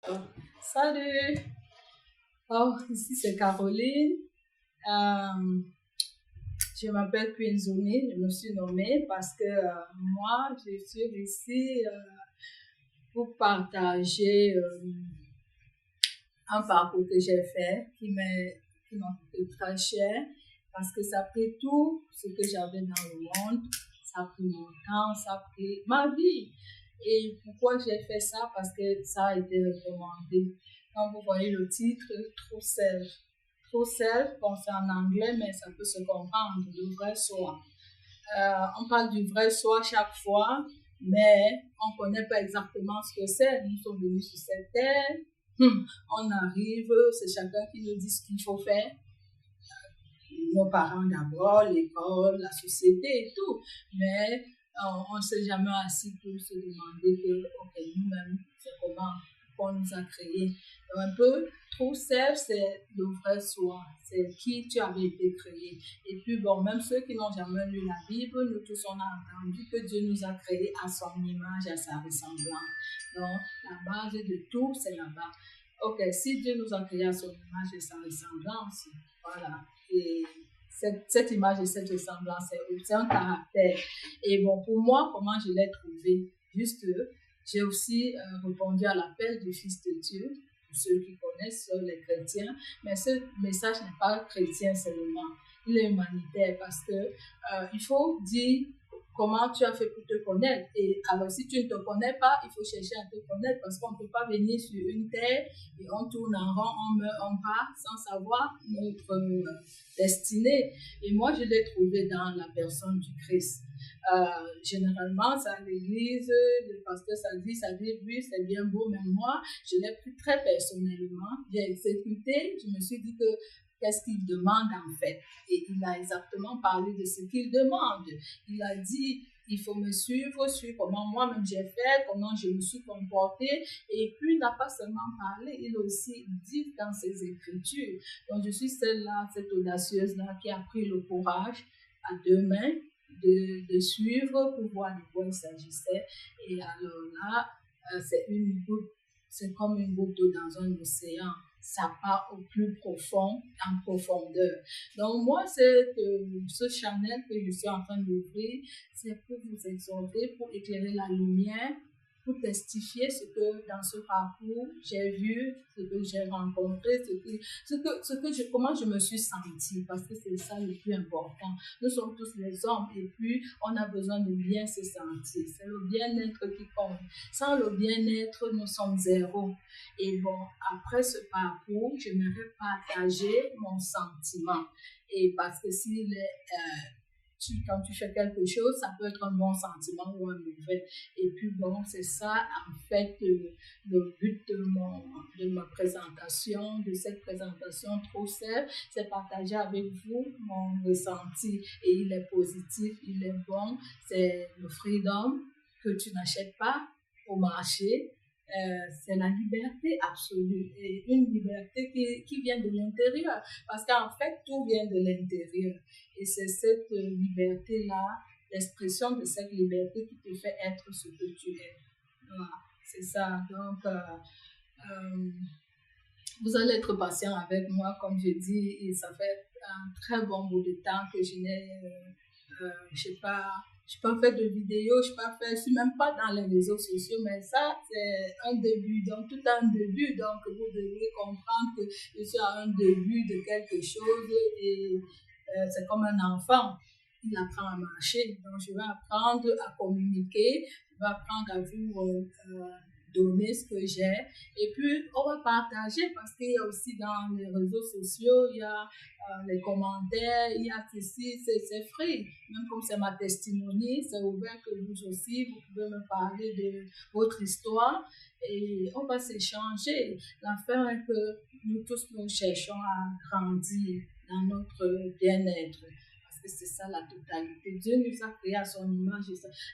Oh, salut! Oh, ici c'est Caroline. Euh, je m'appelle Quinzoni, je me suis nommée parce que moi, je suis ici pour partager un parcours que j'ai fait qui m'a coûté très cher parce que ça a pris tout ce que j'avais dans le monde, ça a pris mon temps, ça a pris ma vie. Et pourquoi j'ai fait ça? Parce que ça a été recommandé. Quand vous voyez le titre, True Self. True Self, bon, c'est en anglais, mais ça peut se comprendre, le vrai soi. On parle du vrai soi chaque fois, mais on ne connaît pas exactement ce que c'est. Nous sommes venus sur cette terre, on arrive, c'est chacun qui nous dit ce qu'il faut faire. Nos parents d'abord, l'école, la société et tout. Mais on ne s'est jamais assis pour se demander que, ok, nous-mêmes, c'est comment on nous a créés. Un peu, True Self, c'est le vrai soi, c'est qui tu avais été créé. Et puis bon, même ceux qui n'ont jamais lu la Bible, nous tous on a entendu que Dieu nous a créés à son image, à sa ressemblance. Donc, la base de tout, c'est là-bas. Ok, si Dieu nous a créés à son image et sa ressemblance, voilà. Et cette image et cette ressemblance, c'est un caractère. Et bon, pour moi, comment je l'ai trouvé? Juste, j'ai aussi répondu à l'appel du Fils de Dieu, pour ceux qui connaissent les chrétiens, mais ce message n'est pas chrétien seulement, il est humanitaire parce que il faut dire comment tu as fait pour te connaître. Et alors, si tu ne te connais pas, il faut chercher à te connaître parce qu'on ne peut pas venir sur une terre et on tourne en rond, on meurt, on part sans savoir notre destinée. Et moi, je l'ai trouvé dans la personne du Christ. Généralement, c'est à l'église, le pasteur ça dit, oui, c'est bien beau, mais moi, je l'ai pris très personnellement. J'ai exécuté, je me suis dit que qu'est-ce qu'il demande en fait. Et il a exactement parlé de ce qu'il demande. Il a dit, il faut me suivre comment moi-même j'ai fait, comment je me suis comportée. Et puis, il n'a pas seulement parlé, il a aussi dit dans ses écritures. Donc, je suis celle-là, cette audacieuse-là, qui a pris le courage à deux mains de suivre pour voir de quoi il s'agissait. Et alors là, c'est comme une goutte d'eau dans un océan. Ça part au plus profond, en profondeur. Donc moi, ce channel que je suis en train d'ouvrir, c'est pour vous exhorter, pour éclairer la lumière, pour testifier ce que dans ce parcours j'ai vu, ce que j'ai rencontré, comment je me suis sentie, parce que c'est ça le plus important. Nous sommes tous les hommes et puis on a besoin de bien se sentir. C'est le bien-être qui compte. Sans le bien-être, nous sommes zéro. Et bon, après ce parcours, j'aimerais partager mon sentiment. Et parce que quand tu fais quelque chose, ça peut être un bon sentiment ou un mauvais. Et puis bon, c'est ça en fait le but de ma présentation, de cette présentation trop simple, c'est partager avec vous mon ressenti. Et il est positif, il est bon, c'est le freedom que tu n'achètes pas au marché. C'est la liberté absolue et une liberté qui vient de l'intérieur parce qu'en fait tout vient de l'intérieur et c'est cette liberté-là, l'expression de cette liberté qui te fait être ce que tu es. Voilà, c'est ça. Donc, euh, vous allez être patient avec moi, comme je dis, et ça fait un très bon bout de temps que je n'ai, je n'ai pas fait de vidéos, je suis même pas dans les réseaux sociaux, mais ça, c'est un début. Donc, tout a un début. Donc, vous devez comprendre que je suis à un début de quelque chose et c'est comme un enfant. Il apprend à marcher. Donc, je vais apprendre à communiquer, je vais apprendre à vous donner ce que j'ai. Et puis, on va partager parce qu'il y a aussi dans les réseaux sociaux, il y a les commentaires, il y a ceci, c'est free. Même comme c'est ma testimony, c'est ouvert que vous aussi, vous pouvez me parler de votre histoire et on va s'échanger. L'affaire est que nous tous, nous cherchons à grandir dans notre bien-être. Parce que c'est ça la totalité. Dieu nous a créés à son image.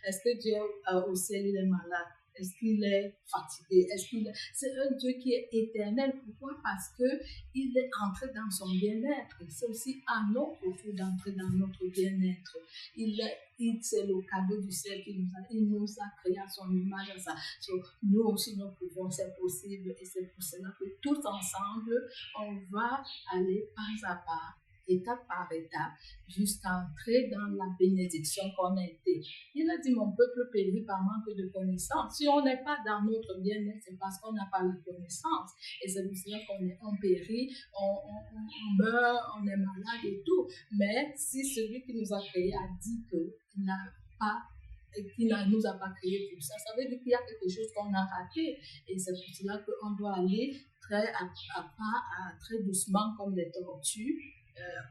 Est-ce que Dieu au ciel, il est malade? Est-ce qu'il est fatigué? C'est un Dieu qui est éternel. Pourquoi? Parce que il est entré dans son bien-être. C'est aussi à notre tour d'entrer dans notre bien-être. C'est le cadeau du ciel il nous a créé à son image. Nous aussi, nous pouvons, c'est possible. Et c'est pour cela que tous ensemble, on va aller pas à pas, étape par étape, jusqu'à entrer dans la bénédiction qu'on a été. Il a dit, mon peuple périt par manque de connaissance. Si on n'est pas dans notre bien-être, c'est parce qu'on n'a pas la connaissance. Et c'est pour cela qu'on périt, on meurt, on est malade et tout. Mais si celui qui nous a créés a dit qu'il n'a pas qui ne nous a pas créé pour ça, ça veut dire qu'il y a quelque chose qu'on a raté. Et c'est pour cela qu'on doit aller très à pas, très doucement comme des tortues,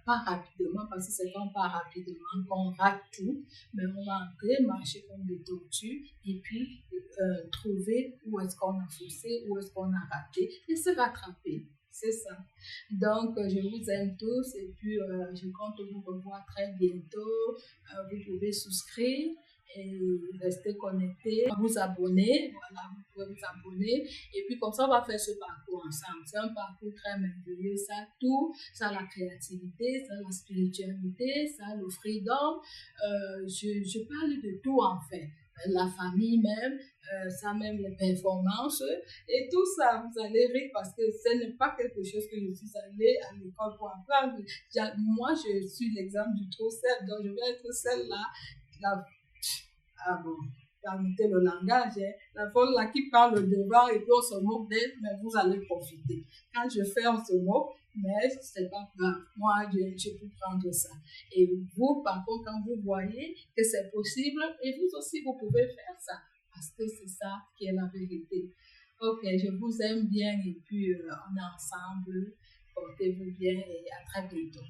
pas rapidement, parce que c'est quand pas rapidement qu'on rate tout, mais on va entrer, marcher comme des tortues et puis trouver où est-ce qu'on a faussé, où est-ce qu'on a raté et se rattraper. C'est ça. Donc, je vous aime tous et puis je compte vous revoir très bientôt. Vous pouvez souscrire et rester connecté, vous abonner, voilà, vous pouvez vous abonner et puis comme ça on va faire ce parcours ensemble. C'est un parcours très merveilleux, ça a tout, ça a la créativité, ça a la spiritualité, ça a le freedom, je parle de tout en fait, la famille même, ça même les performances et tout ça, vous allez rire parce que ce n'est pas quelque chose que je suis allée à l'école pour apprendre. Moi je suis l'exemple du trop celle, donc je vais être celle-là, ah bon, permettez le langage, hein. La folle là qui parle devant et puis on se moque d'elle, mais vous allez profiter. Quand je fais, on se moque, mais c'est pas grave. Moi, je peux prendre ça. Et vous, par contre, quand vous voyez que c'est possible, et vous aussi, vous pouvez faire ça. Parce que c'est ça qui est la vérité. Ok, je vous aime bien et puis on est ensemble. Portez-vous bien et à très bientôt.